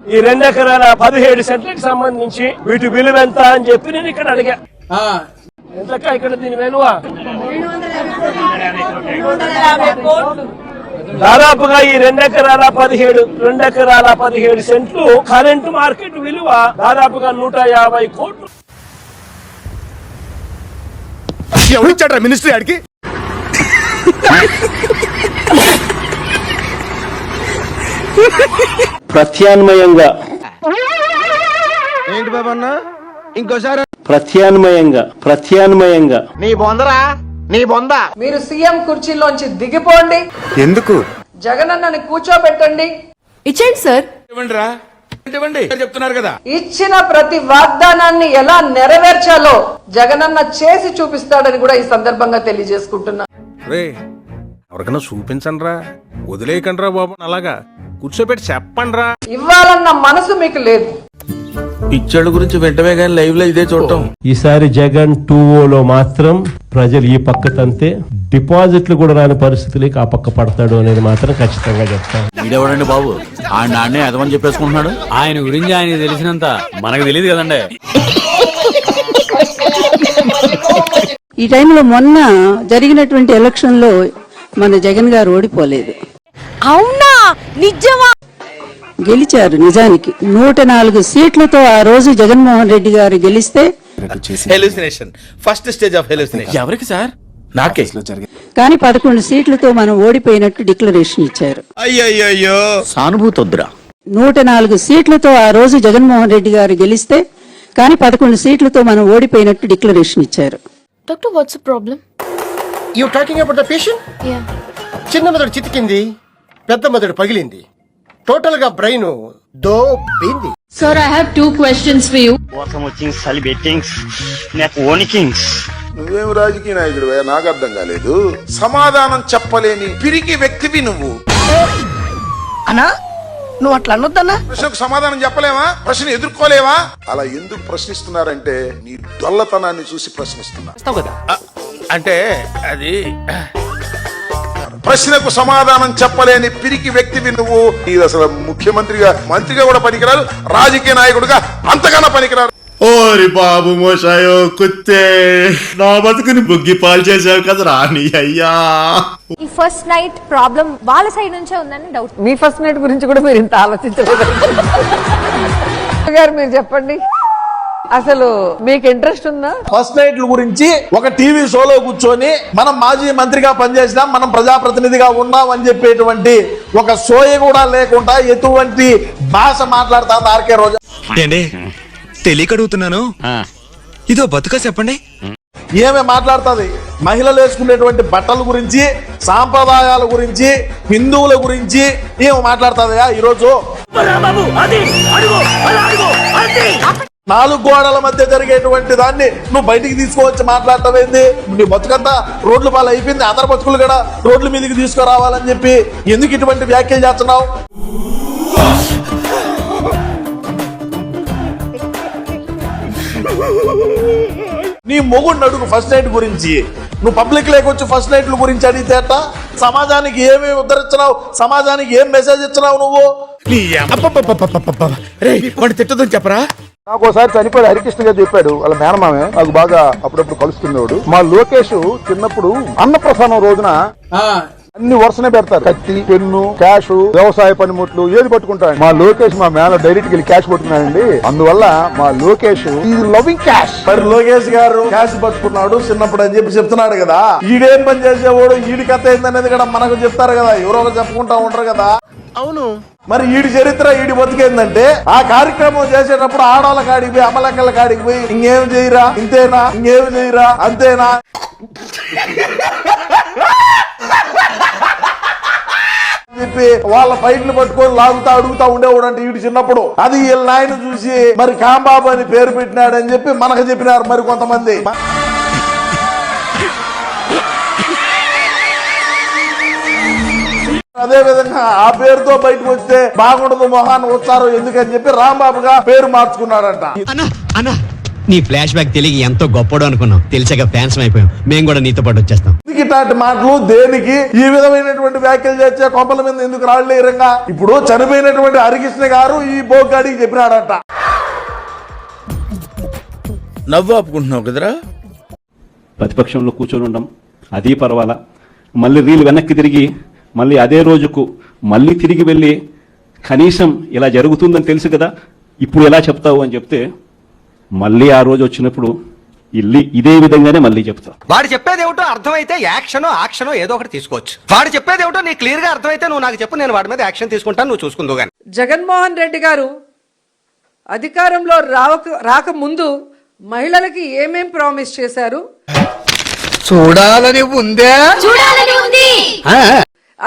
ఈ 2 ఎకరాల 17 సెంట్లకు సంబంధించి వీటి విలువ ఎంత అని చెప్పి నేను ఇక్కడ అడిగా. ఎంతక్క ఇక్కడ దీని విలువ? దాదాపుగా ఈ 2 ఎకరాల 17 సెంట్లు కరెంటు మార్కెట్ విలువ దాదాపుగా 150 కోట్లు. ఎవరిచ్చాడ్రా మినిస్ట్రీ ఆడికి? ప్రత్యామ్నాయంగా ఏంటి బాబన్న ఇంకోసారి ప్రత్యామ్నాయంగా నీ బొందరా నీ బొంద. మీరు సీఎం కుర్చీలోంచి దిగిపోండి. ఎందుకు? జగనన్నని కూర్చోబెట్టండి. ఇచ్చేయండి సార్. ఇవ్వండి చెప్తున్నారు కదా. ఇచ్చిన ప్రతి వాగ్దానాన్ని ఎలా నెరవేర్చాలో జగనన్న చేసి చూపిస్తాడని కూడా ఈ సందర్భంగా తెలియజేసుకుంటున్నా. రే ఎవరికైనా చూపించండి రా, వదిలేయకండి రా బాబు, అలాగా కూర్చోబెట్టి చెప్పండి రా. ఇవ్వాలన్న మనసు మీకు లేదు. పిచ్చోళ్ళ గురించి వెంటనే కానీ లైవ్ లో ఇదే చూడటం. ఈసారి జగన్ 2-0లో మాత్రం ప్రజలు ఈ పక్క తంతే డిపాజిట్లు కూడా రాని పరిస్థితులకి ఆ పక్క పడతాడు అనేది మాత్రం ఖచ్చితంగా చెప్తాను. వీడెవడండి బాబు? ఆయన నాన్నే అదమని చెప్పేసుకుంటున్నాడు. ఆయన గురించి ఆయన తెలిసినంత మనకు తెలియదు కదండి. ఈ టైంలో మొన్న జరిగినటువంటి ఎలక్షన్ లో మన జగన్ గారు ఓడిపోలేదు. అవునా? నిజమా? గెలిచారు. నిజానికి 104 సీట్లతో ఆ రోజు జగన్మోహన్ రెడ్డి గారు గెలిస్తే ఫస్ట్ స్టేజ్ ఆఫ్ హెల్యూసినేషన్. ఎవరికి సార్? నాకే. కానీ 11 సీట్లతో మనం ఓడిపోయినట్టు డిక్లరేషన్ ఇచ్చారు. అయ్యో సానుభూతి వద్దురా. 104 సీట్లతో ఆ రోజు జగన్మోహన్ రెడ్డి గారు గెలిస్తే కానీ 11 సీట్లతో మనం ఓడిపోయినట్టు డిక్లరేషన్ ఇచ్చారు. Doctor, what's the problem? You talking about the patient? Yeah. చిన్న మెదడు చితికింది, పెద్ద మెదడు పగిలింది, టోటల్ గా brain దోబింది. Sir, I have 2 questions for you. నువ్వేం రాజకీయ నాయకుడు? నాకు అర్థం కాలేదు. సమాధానం చెప్పలేని పిరికి వ్యక్తివి నువ్వు. అన్నా, నువ్వు అట్లా అనొద్దన్నా. ప్రశ్నకు సమాధానం చెప్పలేవా? ప్రశ్న ఎదుర్కోలేవా? అలా ఎందుకు ప్రశ్నిస్తున్నారంటే నీ దొల్లతనాన్ని చూసి ప్రశ్నిస్తున్నా. అంటే అది ప్రశ్నకు సమాధానం చెప్పలేని పిరికి వ్యక్తివి నువ్వు. ఇది అసలు మంత్రిగా కూడా పనికిరారు, రాజకీయ నాయకుడిగా అంతకన్నా పనికిరారు. ఓరి బాబు మోసాయో కుత్తే, నా బతుకుని బుగ్గి పాలు చేసావు కదా రాని అయ్యా. ఈ ఫస్ట్ నైట్ ప్రాబ్లం వాళ్ళ సైడ్ నుంచే ఉందని డౌట్. మీ ఫస్ట్ నైట్ గురించి కూడా మీరు ఇంత ఆలోచించలేదు గారు. మీరు చెప్పండి, అసలు మీకు ఇంట్రెస్ట్ ఉందా? ఫస్ట్ నైట్ల గురించి ఒక టీవీ షోలో కూర్చొని మనం మాజీ మంత్రిగా పనిచేసినాం, మనం ప్రజాప్రతినిధిగా ఉన్నాం అని చెప్పేటువంటి ఒక షోయే కూడా లేకుండా ఎటువంటి భాష మాట్లాడుతా ఆర్కే రోజా. తెలియక అడుగుతున్నాను, ఇదో బతుక చెప్పండి. ఏమే మాట్లాడుతుంది? మహిళలు వేసుకునేటువంటి బట్టల గురించి, సాంప్రదాయాల గురించి, హిందువుల గురించి ఏమో మాట్లాడుతుందా ఈరోజు? 4 గోడల మధ్య జరిగేటువంటి దాన్ని నువ్వు బయటికి తీసుకోవచ్చి మాట్లాడటమేంది? నీ బతుకంతా రోడ్ల పాలు అయిపోయింది, అందరి బతుకులు కూడా రోడ్ల మీదకి తీసుకురావాలని చెప్పి ఎందుకు ఇటువంటి వ్యాఖ్యలు చేస్తున్నావు? నీ మొగుడిని అడుగు ఫస్ట్ నైట్ గురించి. నువ్వు పబ్లిక్ లేకొచ్చి ఫస్ట్ నైట్ల గురించి అడిగితే సమాజానికి ఏమేమి ఉద్ధరించినావు, సమాజానికి ఏం మెసేజ్ ఇచ్చినావు నువ్వు? తిట్టదని చెప్పరా? నాకు ఒకసారి చనిపోయి హరికృష్ణ గారు చెప్పాడు, వాళ్ళ మేనమామే నాకు బాగా అప్పుడప్పుడు కలుస్తుండేవాడు. మా లోకేష్ చిన్నప్పుడు అన్నప్రసాదం రోజున అన్ని వరుసనే పెడతారు, కత్తి, పెన్ను, క్యాష్, వ్యవసాయ పనిముట్లు ఏది పట్టుకుంటాడు. మా లోకేష్ మా మేన డైరెక్ట్ వెళ్ళి క్యాష్ పట్టుకున్నాడండి. అందువల్ల మా లోకేష్ ఈజ్ లవింగ్ క్యాష్. మరి లోకేష్ గారు క్యాష్ పట్టుకున్నాడు చిన్నప్పుడు అని చెప్పి చెప్తున్నాడు కదా. ఈడేం పని చేసేవాడు, ఈడి కథ ఏందనేది కూడా మనకు చెప్తారు కదా, ఎవరో చెప్పుకుంటా ఉంటారు కదా. అవును. మరి ఈడి చరిత్ర, ఈడి బతికేందంటే ఆ కార్యక్రమం చేసేటప్పుడు ఆడవాళ్ళ కాడికి పోయి, అమ్మలక్కల కాడికి పోయి ఇంకేం చేయరా, ఇంతేనా, ఇంకేం చేయరా, అంతేనా చెప్పి వాళ్ళ ఫైట్లు పట్టుకొని లాగుతా అడుగుతా ఉండేవాడు. అంటే ఈడు చిన్నప్పుడు అది వీళ్ళ నాయన చూసి మరి కాంబాబు అని పేరు పెట్టినాడని చెప్పి మనకు చెప్పినారు మరి కొంతమంది. అదే విధంగా ఆ పేరుతో బయటకు వస్తే బాగుండదు, మొహాన్ని వచ్చారు ఎందుకని చెప్పి రాంబాబుగా పేరు మార్చుకున్నాడంట. నీ ఫ్లాష్ బ్యాక్ తెలియ ఎంతో గొప్పడు అనుకున్నాం. తెలిసాక ఫ్యాన్స్ అయిపోయాం. మేము కూడా నీతో పాటు వచ్చేస్తాం. ఇట్లాంటి మాటలు దేనికి ఈ విధమైనటువంటి వ్యాఖ్యలు చేసే కొంపల మీద ఎందుకు రాళ్ళేరంగా? ఇప్పుడు చనిపోయినటువంటి హరికృష్ణ గారు ఈ బోగాడికి చెప్పినాడంట. నవ్వు ఆపుకుంటున్నావు కదరా. ప్రతిపక్షంలో కూర్చొని ఉండం అది పర్వాలా, మళ్ళీ రీలు వెనక్కి తిరిగి మళ్ళీ అదే రోజుకు మళ్ళీ తిరిగి వెళ్ళి కనీసం ఇలా జరుగుతుందని తెలుసు కదా, ఇప్పుడు ఎలా చెప్తావు అని చెప్తే మళ్ళీ ఆ రోజు వచ్చినప్పుడు ఇదే విధంగానే మళ్ళీ చెప్తా. వాడు చెప్పేది ఏమిటో అర్థమైతే యాక్షనో ఏదో ఒకటి తీసుకోవచ్చు. వాడు చెప్పేది ఏమిటో నీకు క్లియర్ గా అర్థమైతే నువ్వు నాకు చెప్పు, నేను వాడి మీద యాక్షన్ తీసుకుంటాను, నువ్వు చూసుకుందు గాని. జగన్మోహన్ రెడ్డి గారు అధికారంలో రాకముందు మహిళలకి ఏమేం ప్రామిస్ చేశారు? చూడాలని ఉందే.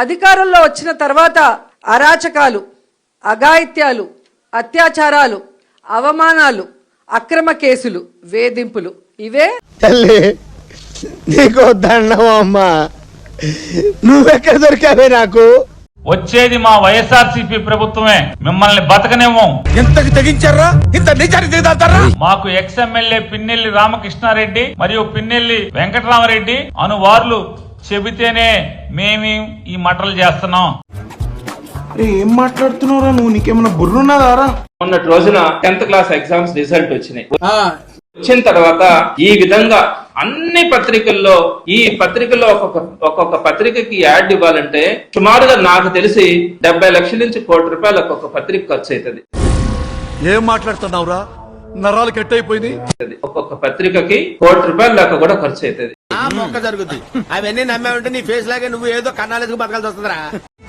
అధికారంలో వచ్చిన తర్వాత అరాచకాలు, అఘాయిత్యాలు, అత్యాచారాలు, అవమానాలు, అక్రమ కేసులు, వేధింపులు ఇవే. తల్లి నీకు దండం అమ్మా, నువ్వెక్కడ దొరికావే నాకు? వచ్చేది మా వైఎస్ఆర్సీపీ ప్రభుత్వమే, మిమ్మల్ని బతకనేమో. ఎంతకి తెగించారా? ఇంత నిజాన్ని దిగుతారా? మాకు ఎక్స్ ఎమ్మెల్యే పిన్నెల్లి రామకృష్ణారెడ్డి మరియు పిన్నెల్లి వెంకటరామరెడ్డి అనువార్లు చెబితేనే మేము ఈ మటలు చేస్తున్నాం. ఏం మాట్లాడుతున్నారా నువ్వు? నీకేమైనా బుర్రున్నదారా? మొన్నటి రోజున 10th క్లాస్ ఎగ్జామ్స్ రిజల్ట్ వచ్చినాయి. వచ్చిన తర్వాత ఈ విధంగా అన్ని పత్రికల్లో ఒక్కొక్క పత్రికకి యాడ్ ఇవ్వాలంటే సుమారుగా నాకు తెలిసి 70 లక్షల నుంచి ₹1 కోటి ఒక్కొక్క పత్రిక ఖర్చు అవుతుంది. ఏం మాట్లాడుతున్నావురా? నరాలు కట్ అయిపోయింది. ఒక్కొక్క పత్రికకి ₹1 కోటి దాకా కూడా ఖర్చు అవుతుంది. జరుగుతుంది అవన్నీ నమ్మే ఉంటే నీ ఫేస్ లాగే నువ్వు ఏదో కన్నాలకు బతకాల్సి వస్తుందిరా.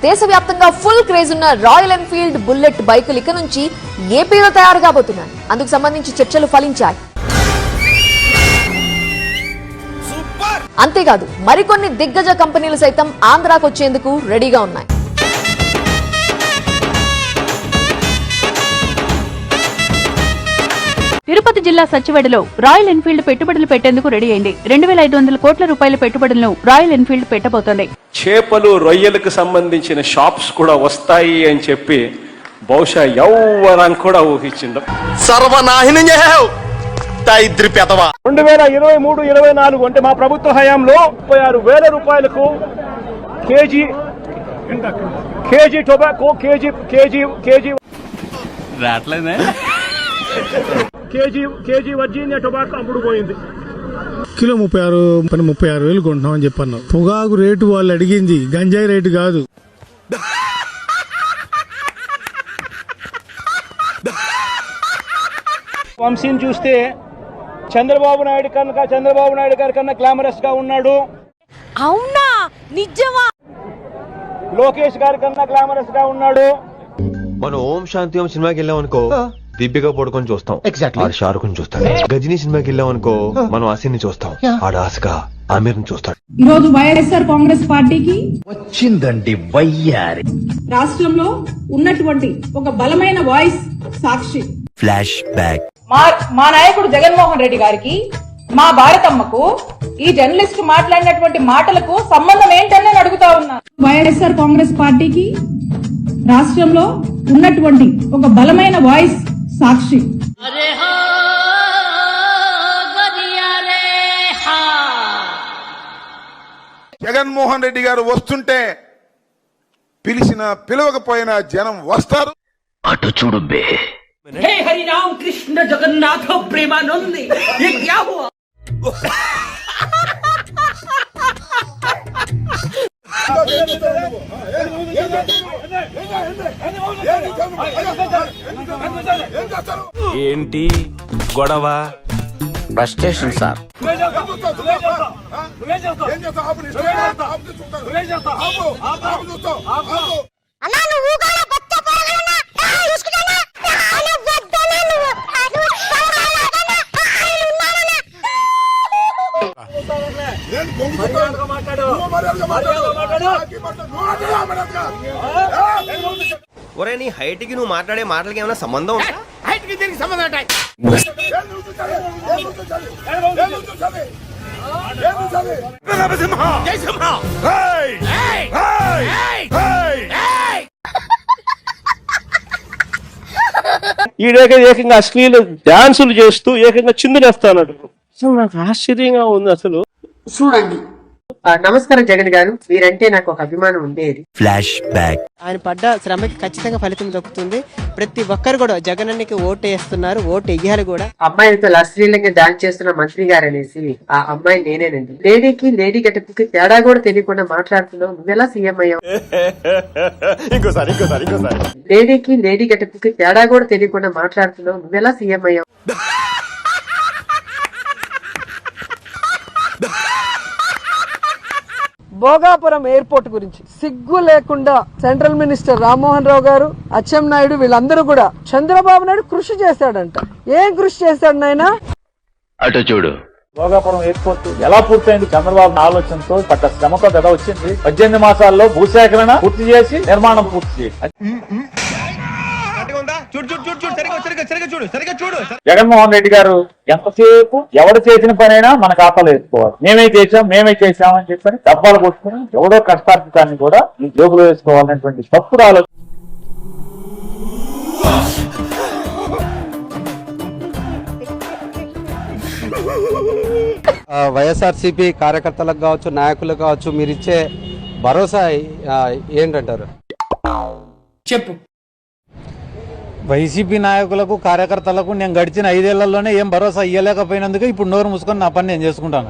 దేశవ్యాప్తంగా ఫుల్ క్రేజ్ ఉన్న రాయల్ ఎన్ఫీల్డ్ బుల్లెట్ బైకులు ఇక నుంచి ఏపీలో తయారు కాబోతున్నాయి. అందుకు సంబంధించి చర్చలు ఫలించాయి. అంతేకాదు మరికొన్ని దిగ్గజ కంపెనీలు సైతం ఆంధ్రాకు వచ్చేందుకు రెడీగా ఉన్నాయి. తిరుపతి జిల్లా సచివాడలో రాయల్ ఎన్ఫీల్డ్ పెట్టుబడులు పెట్టేందుకు రెడీ అయింది. 2500 కోట్ల రూపాయల పెట్టుబడులను రాయల్ ఎన్ఫీల్డ్ పెట్టబోతోంది. చేపలు రొయ్యలకు సంబంధించిన షాప్స్ కూడా వస్తాయి అని చెప్పి బహుశా ఎవరాన్ని కూడా ఊహించింది. సర్వనాశనం చేసావు ఇద్దరి పెదవా. 2023-24 అంటే మా ప్రభుత్వ హయాంలో 36,000 రూపాయలకు కేజీ టొబాకో కేజీ రాట్లేదే. కేజీ వర్జీనియా టొబాకో అప్పుడు పోయింది. కిలో 36,000 కొంటున్నాం అని చెప్పన్నావు. పొగాకు రేటు వాళ్ళు అడిగింది, గంజాయి రేటు కాదు. వంశీని చూస్తే చంద్రబాబు నాయుడు గారి కన్నా గ్లామరస్ గా ఉన్నాడు. అవునా నిజమా? లోకేష్ గారి కన్నా గ్లామరస్ గా ఉన్నాడు. మనం ఓం శాంతి ఓం సినిమాకి వెళ్ళాం అనుకో, దీపిక పడుకొని చూస్తాం, ఆడు షారుఖ్ ని చూస్తాడు. గజనీ సినిమాకి వెళ్ళాం అనుకో, మనం ఆసిని చూస్తాం, ఆడు ఆశగా ఆమీర్ ని చూస్తాడు. ఈ రోజు వైఎస్ఆర్ కాంగ్రెస్ పార్టీకి వచ్చిందండి వయ్యారి. రాష్ట్రంలో ఉన్నటువంటి ఒక బలమైన వాయిస్ సాక్షి. Flash back. మా నాయకుడు జగన్మోహన్ రెడ్డి గారికి, మా భారతమ్మకు ఈ జర్నలిస్ట్ మాట్లాడినటువంటి మాటలకు సంబంధం ఏంటని నేను అడుగుతా ఉన్నా. వైఎస్ఆర్ కాంగ్రెస్ పార్టీకి రాష్ట్రంలో ఉన్నటువంటి ఒక బలమైన వాయిస్ సాక్షి. జగన్మోహన్ రెడ్డి గారు వస్తుంటే పిలవకపోయినా జనం వస్తారు. అటు చూడు బే. హే హరి రామ్ కృష్ణ జగన్నాథ ప్రేమానంది ये क्या हुआ? ఏంటి గొడవ? Frustration sir. ఒరే నీ హైట్ కి నువ్వు మాట్లాడే మాటలకి ఏమైనా సంబంధం ఉందా? హైట్ కి దీనికి సంబంధం ఉంటాయి. ఈడేక ఏకంగా అశ్లీల డాన్సులు చేస్తూ ఏకంగా చిందునేస్తాడు. అసలు నాకు ఆశ్చర్యంగా ఉంది అసలు. చూడండి, నమస్కారం జగన్ గారు, మీరంటే నాకు ఒక అభిమానం ఉండేది. Flash back. ఆయన పడ్డ శ్రమకి ఖచ్చితంగా ఫలితం దక్కుతుంది. ప్రతి ఒక్కరు కూడా జగన్ అన్నకి ఓటు వేస్తున్నారు, ఓటు వేయాలి కూడా. అమ్మాయిలతో అశ్లీలంగా డాన్స్ చేస్తున్న మంత్రి గారు అనేసి ఆ అమ్మాయి నేనేనండి. లేడీకి లేడీ గెటప్కి తేడా కూడా తెలియకుండా మాట్లాడుతున్నావు, నువ్వెలా సీఎం అయ్యావు? లేడీకి లేడీ గెటప్కి తేడా కూడా తెలియకుండా మాట్లాడుతున్నావు, నువ్వెలా సీఎం అయ్యావు? భోగాపురం ఎయిర్పోర్ట్ గురించి సిగ్గు లేకుండా సెంట్రల్ మినిస్టర్ రామ్మోహన్ రావు గారు, అచ్చెన్నాయుడు వీళ్ళందరూ కూడా చంద్రబాబు నాయుడు కృషి చేశాడంట. ఏం కృషి చేశాడు నాయన? అటు చూడు. భోగాపురం ఎయిర్పోర్ట్ ఎలా పూర్తయింది? చంద్రబాబు ఆలోచనతో పట్ట శ్రమతో కదా వచ్చింది. 18 మాసాల్లో భూసేకరణ పూర్తి చేసి నిర్మాణం పూర్తి చేసి జగన్మోహన్ రెడ్డి గారు ఎంతసేపు ఎవరు చేసిన పనైనా మన ఖాతాలో వేసుకోవాలి. మేమే చేసామని చెప్పని డబ్బాలు కొట్టుకుని ఎవడో కష్టార్థితాన్ని కూడా ఈ జోబులో వేసుకోవాలనేటువంటి తప్పుడు ఆలోచన. వైఎస్ఆర్సీపీ కార్యకర్తలకు కావచ్చు, నాయకులకు కావచ్చు, మీరు ఇచ్చే భరోసా ఏంటంటారు? చెప్పు. వైసీపీ నాయకులకు, కార్యకర్తలకు నేను గడిచిన 5 ఏళ్లలోనే ఏం భరోసా ఇవ్వలేకపోయినందుకు ఇప్పుడు నోరు మూసుకొని నా పని నేను చేసుకుంటాను.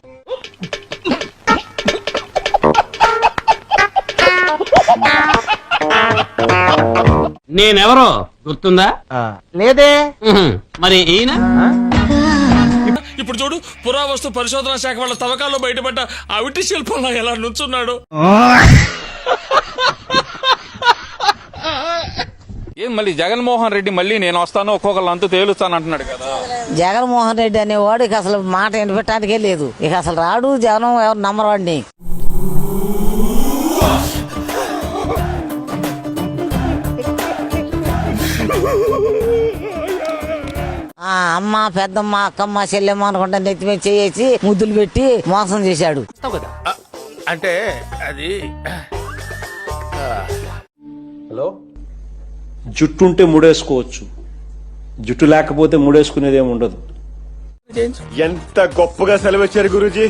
నేనెవరో గుర్తుందా? లేదే. మరి ఈయన ఇప్పుడు చూడు, పురావస్తు పరిశోధన శాఖ వాళ్ళ తవ్వకాల్లో బయటపడ్డ అవిటి శిల్పంలో ఎలా నుంచున్నాడు. ఏం మళ్ళీ జగన్మోహన్ రెడ్డి మళ్ళీ నేను వస్తాను ఒక్కొక్కరు అంతు తేలుస్తాను అంటున్నాడు కదా. జగన్మోహన్ రెడ్డి అనేవాడు ఇక అసలు మాట వినిపెట్టడానికే లేదు. ఇక అసలు రాడు, జగన్ ఎవరు నమ్మరాడిని. అమ్మ, పెద్దమ్మ, అక్కమ్మ, చెల్లెమ్మ అనుకుంటా నెత్తి మీద చేసి ముద్దులు పెట్టి మోసం చేశాడు. అంటే అది హలో, జుట్టుంటే ముడేసుకోవచ్చు, జుట్టు లేకపోతే ముడేసుకునేది ఏమి ఉండదు. ఎంత గొప్పగా సెలవిచ్చారు గురూజీ.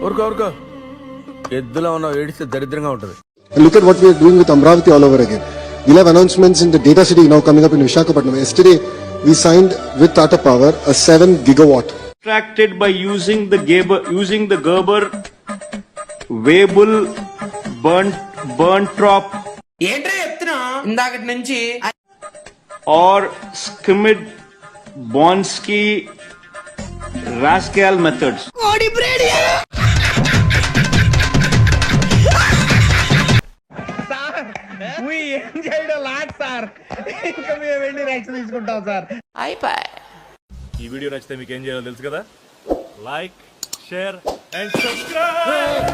ఊరుకో ఎద్దులో ఉన్న ఏడిస్తే దరిద్రంగా ఉంటుంది. Look at what we are doing with Amravati all over again. We'll have announcements in the data city now coming up in Visakhapatnam. Yesterday, we signed with Tata Power a 7 gigawatt. Extracted by using the Gerber Weibull Berntrop ఏంటో చెప్తున్నా ఇందాకటి నుంచి. or Skimmed Bonsky Rascal methods. ఏం చేయడం lot sir, ఇంకా మేము వెళ్ళి rights తీసుకుంటాం సార్. ఈ వీడియో నచ్చితే మీకు ఏం చేయాలో తెలుసు కదా. Like, share and subscribe.